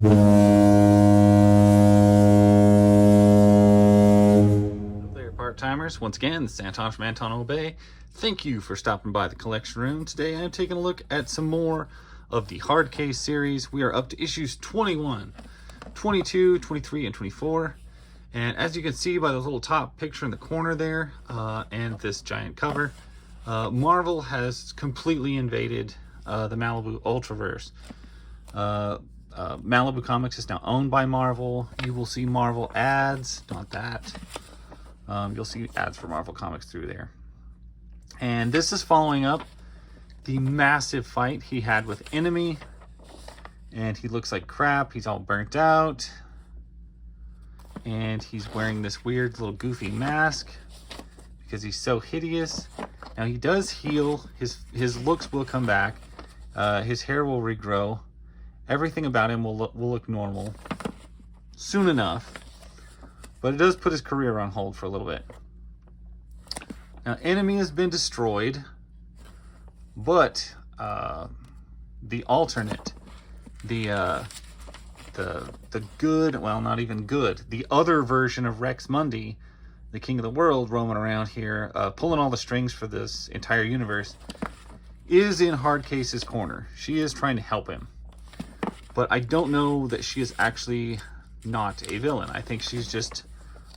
There, part-timers. Once again, this is Anton from Anton Obey. Thank you for stopping by the collection room. Today I'm taking a look at some more of the Hardcase series. We are up to issues 21, 22, 23, and 24. And as you can see by the little top picture in the corner there, and this giant cover, Marvel has completely invaded the Malibu Ultraverse. Malibu Comics is now owned by Marvel. You will see Marvel ads, not that. You'll see ads for Marvel Comics through there. And this is following up the massive fight he had with Enemy. And he looks like crap. He's all burnt out. And he's wearing this weird little goofy mask because he's so hideous. Now he does heal. His looks will come back. His hair will regrow. Everything about him will look normal soon enough. But it does put his career on hold for a little bit. Now, Enemy has been destroyed, but the alternate, the good, well, not even good, the other version of Rex Mundi, the king of the world, roaming around here, pulling all the strings for this entire universe, is in Hardcase's corner. She is trying to help him. But I don't know that she is actually not a villain. I think she's just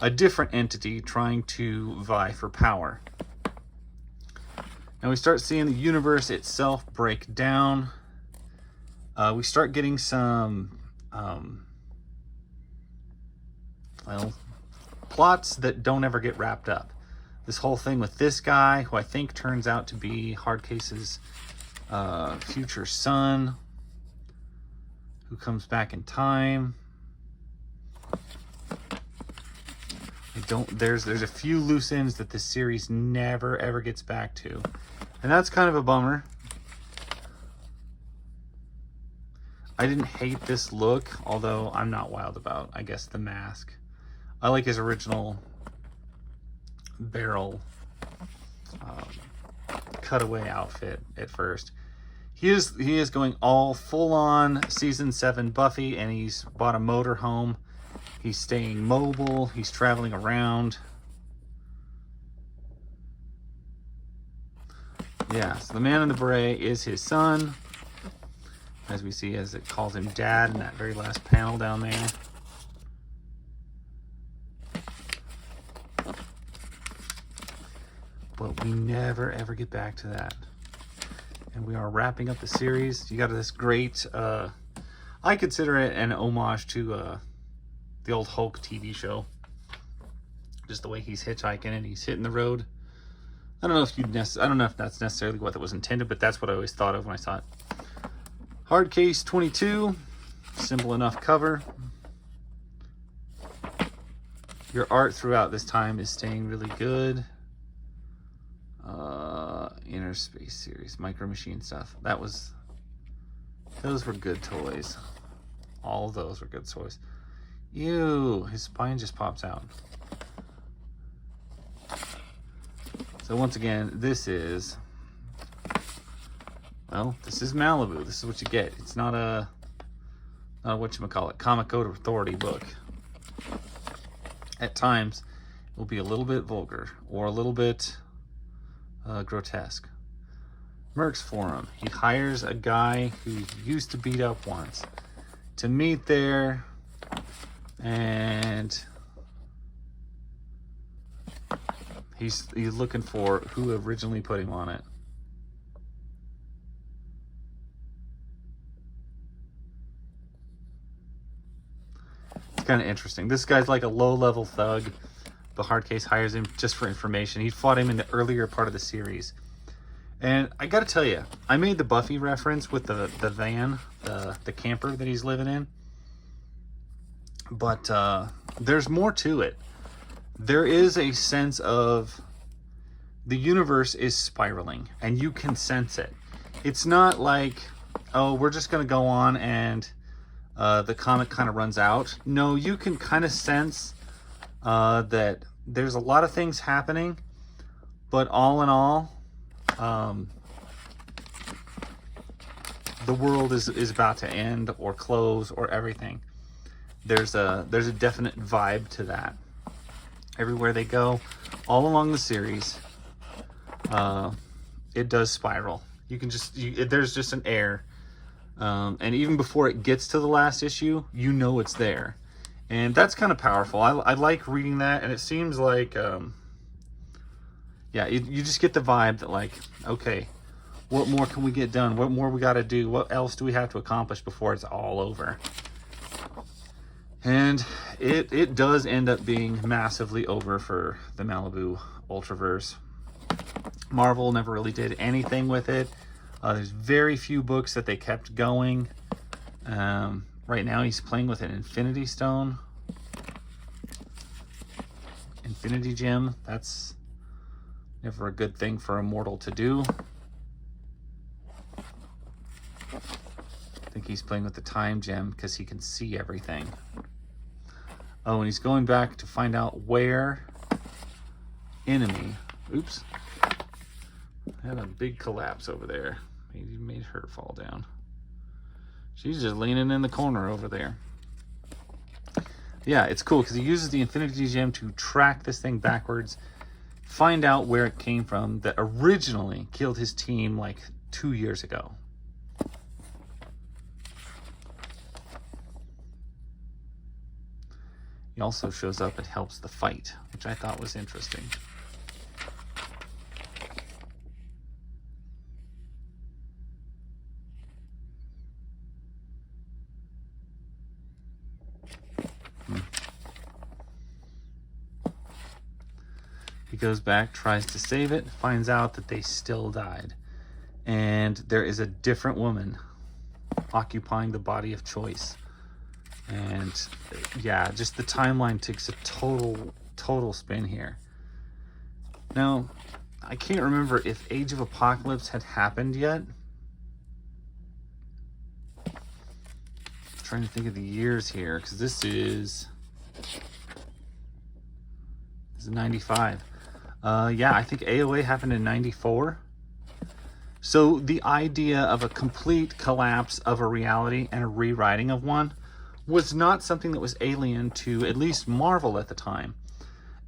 a different entity trying to vie for power. Now we start seeing the universe itself break down. We start getting some, well, plots that don't ever get wrapped up. This whole thing with this guy, who I think turns out to be Hardcase's future son, who comes back in time. There's a few loose ends that this series never ever gets back to. And that's kind of a bummer. I didn't hate this look, although I'm not wild about, I guess, the mask. I like his original barrel cutaway outfit at first. He is going all full-on season 7 Buffy, and he's bought a motorhome. He's staying mobile. He's traveling around. Yeah, so the man in the beret is his son, as we see, as it calls him Dad in that very last panel down there. But we never ever get back to that. And we are wrapping up the series. You got this great, I consider it an homage to the old Hulk TV show. Just the way he's hitchhiking and he's hitting the road. I don't know if that's necessarily what that was intended, but that's what I always thought of when I saw it. Hardcase 22, simple enough cover. Your art throughout this time is staying really good. Inner Space series, Micro Machine stuff. Those were good toys. All of those were good toys. Ew, his spine just pops out. So once again, this is Malibu. This is what you get. It's not a whatchamacallit, Comic Code Authority book. At times, it will be a little bit vulgar or a little bit grotesque. Mercs Forum. He hires a guy who used to beat up once to meet there, and he's looking for who originally put him on it. It's kind of interesting. This guy's like a low-level thug. The Hardcase hires him just for information. He fought him in the earlier part of the series. And I gotta tell you, I made the Buffy reference with the van, the camper that he's living in. But there's more to it. There is a sense of the universe is spiraling, and you can sense it. It's not like, oh, we're just gonna go on and the comic kind of runs out. No, you can kind of sense that there's a lot of things happening, but all in all, the world is about to end or close or everything. There's a definite vibe to that. Everywhere they go, all along the series, it does spiral. You can just, there's just an air. And even before it gets to the last issue, you know it's there. And that's kind of powerful. I like reading that, and it seems like, yeah, you just get the vibe that, like, okay, what more can we get done? What more we got to do? What else do we have to accomplish before it's all over? And it does end up being massively over for the Malibu Ultraverse. Marvel never really did anything with it. There's very few books that they kept going. Right now he's playing with an Infinity Stone. Infinity Gem. That's never a good thing for a mortal to do. I think he's playing with the Time Gem because he can see everything. Oh, and he's going back to find out where enemy... Oops. I had a big collapse over there. Maybe made her fall down. She's just leaning in the corner over there. Yeah, it's cool because he uses the Infinity Gem to track this thing backwards, find out where it came from that originally killed his team like 2 years ago. He also shows up and helps the fight, which I thought was interesting. He goes back, tries to save it, finds out that they still died. And there is a different woman occupying the body of choice. And yeah, just the timeline takes a total spin here. Now, I can't remember if Age of Apocalypse had happened yet. I'm trying to think of the years here, because this is 95. Yeah, I think AOA happened in 94. So the idea of a complete collapse of a reality and a rewriting of one was not something that was alien to at least Marvel at the time.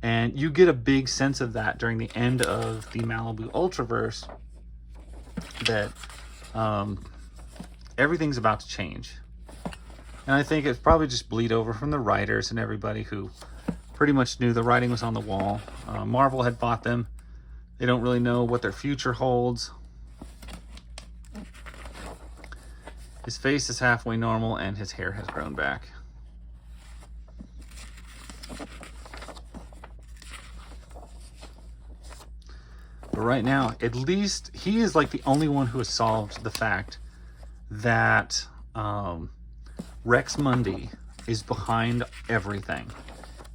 And you get a big sense of that during the end of the Malibu Ultraverse, that everything's about to change. And I think it's probably just bleed over from the writers and everybody who pretty much knew the writing was on the wall. Marvel had bought them. They don't really know what their future holds. His face is halfway normal and his hair has grown back. But right now, at least he is like the only one who has solved the fact that Rex Mundi is behind everything.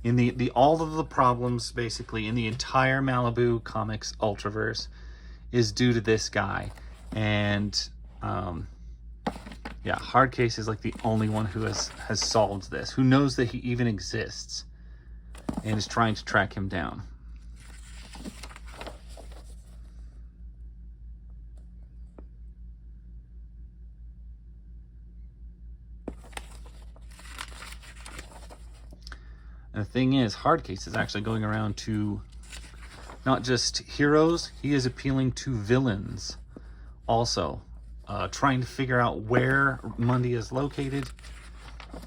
In the all of the problems basically in the entire Malibu Comics Ultraverse is due to this guy. And yeah, Hardcase is like the only one who has solved this, who knows that he even exists and is trying to track him down. And the thing is, Hardcase is actually going around to not just heroes, he is appealing to villains also. Trying to figure out where Mundi is located.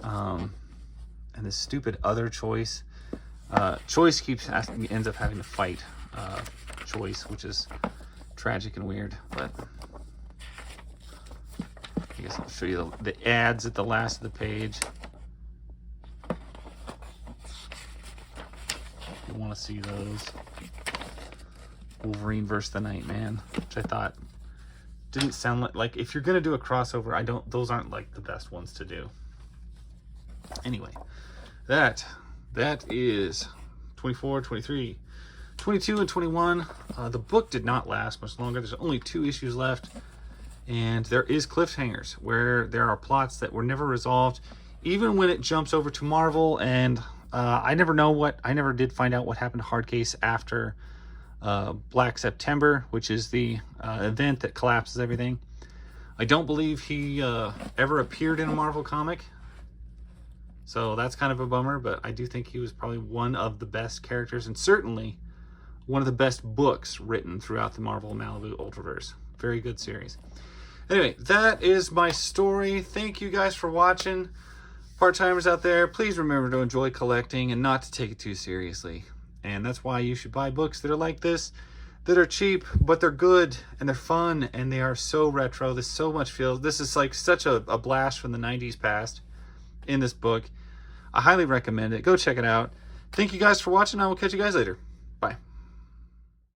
And this stupid other Choice. Choice ends up having to fight Choice, which is tragic and weird. But I guess I'll show you the ads at the last of the page. If you want to see those. Wolverine versus the Nightman, which I thought didn't sound like if you're gonna do a crossover, those aren't like the best ones to do. Anyway, that is 24, 23, 22, and 21. The book did not last much longer. There's only 2 issues left, and there is cliffhangers where there are plots that were never resolved, even when it jumps over to Marvel. And I never did find out what happened to Hardcase after Black September, which is the event that collapses everything. I don't believe he ever appeared in a Marvel comic. So that's kind of a bummer, but I do think he was probably one of the best characters and certainly one of the best books written throughout the Marvel Malibu Ultraverse. Very good series. Anyway, that is my story. Thank you guys for watching. Part-timers out there, please remember to enjoy collecting and not to take it too seriously. And that's why you should buy books that are like this, that are cheap, but they're good and they're fun and they are so retro. There's so much feel. This is like such a blast from the 90s past in this book. I highly recommend it. Go check it out. Thank you guys for watching. I will catch you guys later.